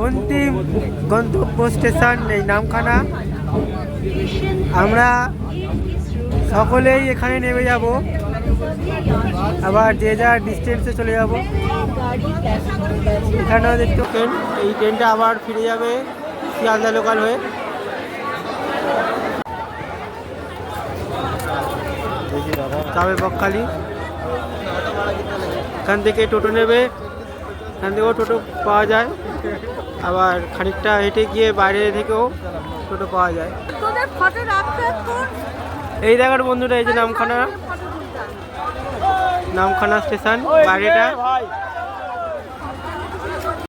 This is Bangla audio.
অন্তিম গন্তব্য স্টেশন এই নামখানা। আমরা সকলেই এখানে নেমে যাব, আবার যে যার ডিস্টেন্সে চলে যাব। এখানেও দেখতে ট্রেন, এই ট্রেনটা আবার ফিরে যাবে শিয়ালদা লোকাল হয়ে। যাবে বকখালি, এখান থেকে টোটো নেবে, এখান থেকেও টোটো পাওয়া যায়, আবার খানিকটা হেঁটে গিয়ে বাইরে থেকেও টোটো পাওয়া যায়। এই দেখার বন্ধুরা, এই যে নামখানা স্টেশন বাইরেটা।